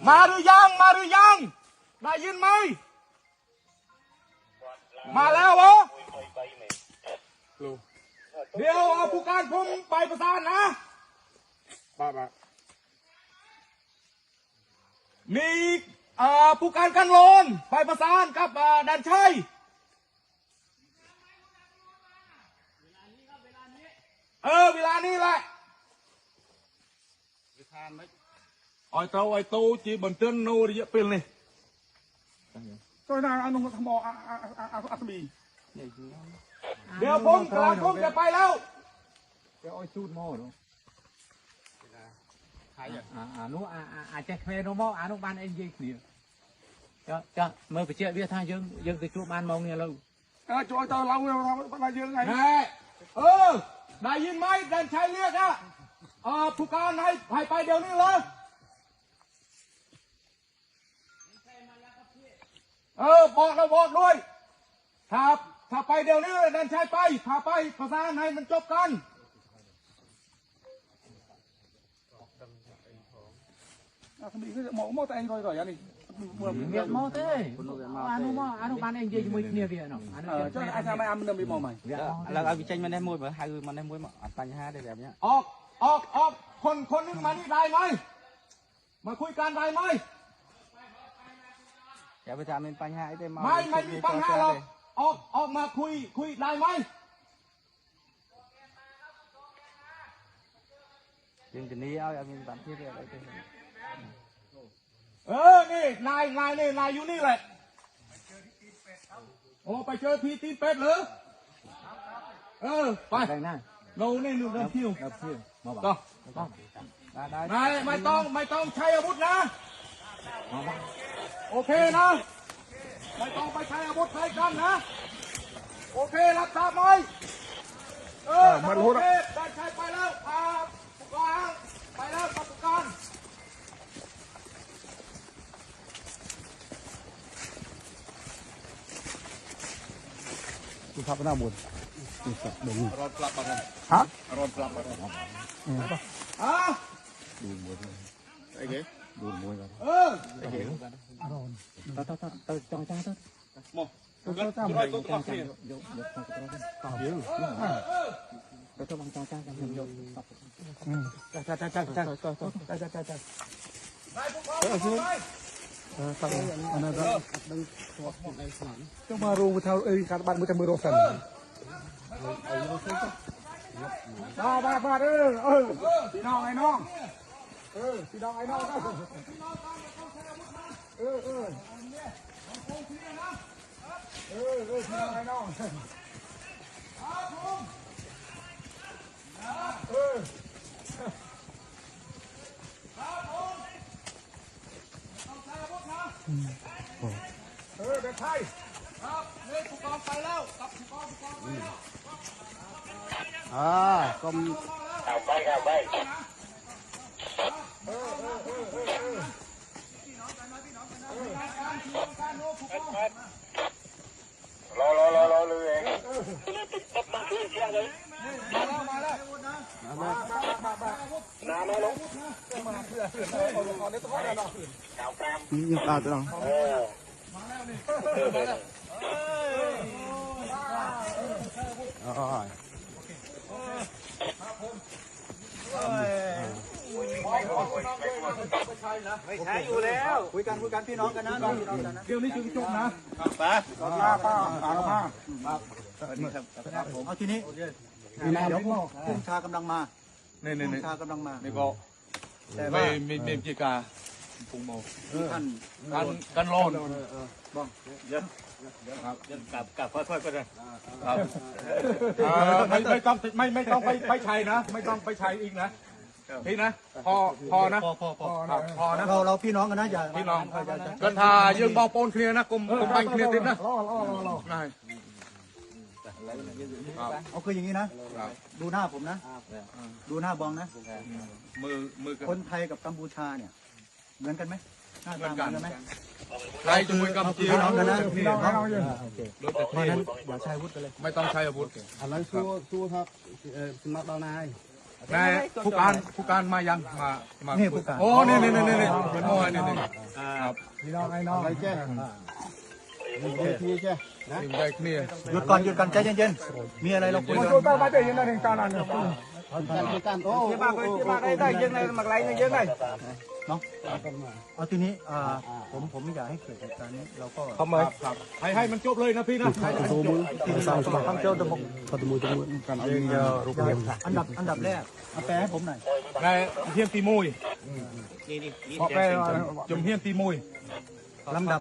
มาหรือยังได้ยินไหมมาแล้วเหรอเดี๋ยวเอาผู้การผมไปประสานนะมีผู้การกันโลนไปประสานกับดันชัยเวลานี้แหละไอ้โตจีบนเตือนโนดิเยอะเป็นเลยตัวนั้นอันนู้นทำอาสมีเดี๋ยวผมกำลังจะไปแล้วเดี๋ยวไอ้ชูดโม่เนาะนู้อาจจะเคยโนโม่นู้บ้านเองยี่สิบจะเมื่อไปเชื่อเบี้ยทางยังไปชูบ้านมองเนี่ยเราช่วยตัวเราได้ยังไงได้ยินไหมเดินชัยเรียกผู้การให้ไปเดี๋ยวนี้เลยบอกด้วยถ้าไปเดี๋ยวนี้เดินชัยไปพาไปภาษาให้มันจบกันมีคือหมอแต่เองrồiอันนี้เมียหมอเต้อนุบาลเองยี่มวยเนี่ยเวียเนาะcho ai sao mai ăn mình bị mò mày làเอาวิจัยมันได้มวยเหมือนให้มันได้มวยมาปัญหาได้แบบเนี้ยออกคนนึงมานี่ได้ไหมมาคุยกันได้ไหมอย่าไปทำเป็นปัญหาได้ไม่มีปัญหาหรอกออกมาคุยได้ไหมยังจะนี้เอาเป็นตามที่เรียกอะไรนี่นายอยู่นี่แหละไปเจอที่ตีนเป็ดเหรอไปเราเนี่ยเดินเที่ยวต่อนายไม่ต้องใช้อาวุธนะโอเคนะไม่ต้องไปใช้อาวุธใช้กันนะโอเครับทราบไหมมาโอเคได้ใช้ไปแล้วผู้การไปแล้วผู้การคุณทับหน้าบุญรถกลับมากันฮะรถกลับมากันดูมวยไอ้เก๋ดูมวยกันไอ้เก๋ต่อจ้องหมอตัวจ้างตัวจ้างยกต่อเดี๋ยวตัวบังจ้างกันยกจ้างได้พวกเขาอันนั้นก็ต้องมารู้เท่าการบ้านมือจะมือโรสันบ้าพี่น้องไอ้น้องพี่น้องไอ้น้องพี่น้องไอ้น้องเด็กไทยครับนี่ผู้กองไปแล้วกับผู้กองก็เข้าไปรอเลยเองมาขึ้นเชียงเลยมาแล้วน้ำมาลงมาเพื่อเอาเด็กตัวนั้นยังตาตัวนั้นมาแล้วนี่มาแล้วไม่ใช่อยู่แล้วคุยกันพี่น้องกันนะเดี๋ยวนี้จุดจบนะป้าเอาทีนี้เดี๋ยวพุ่งชากำลังมาชากำลังมาไม่บอกแต่ไม่จีกาพุ่งโมกันโลนบ้องเยอะครับกลับค่อยๆก็ได้ครับไม่ต้องไปชัยนะไม่ต้องไปชัยอีกนะพี่นะพอนะพอนะเราพี่น้องกันนะอย่าพี่น้องกันทายืมบอลโปนเคลียร์นะกลมไปเคลียร์ติดนะได้เอาคืออย่างนี้นะดูหน้าผมนะดูหน้าบองนะมือคนไทยกับกัมพูชาเนี่ยเหมือนกันไหมหน้าตาเหมือนกันไหมไทยกับกัมพูชาน้องกันนะพี่น้องเพราะนั้นอย่าใช้อาวุธไปเลยไม่ต้องใช้อาวุธอะไรสู้ครับสมัครเรานาย นายผู้การมายังมานี่ผู้การโอ้นี่เป็นโม่นี่ครับพี่น้องไอ้น้องอะไรแจ้หยุดก่อนใจเย็นๆมีอะไรเราคุยกันเนาะเอาทีนี้ผมไม่อยากให้เกิดเหตุการณ์นี้เราก็ทำไมครับให้มันจบเลยนะพี่นะต้องเจ้าตะมงกันเองอันดับแรกเอาแปลให้ผมหน่อยนายเฮียนตีมุยพอแปลจมเฮียนตีมุยลำดับ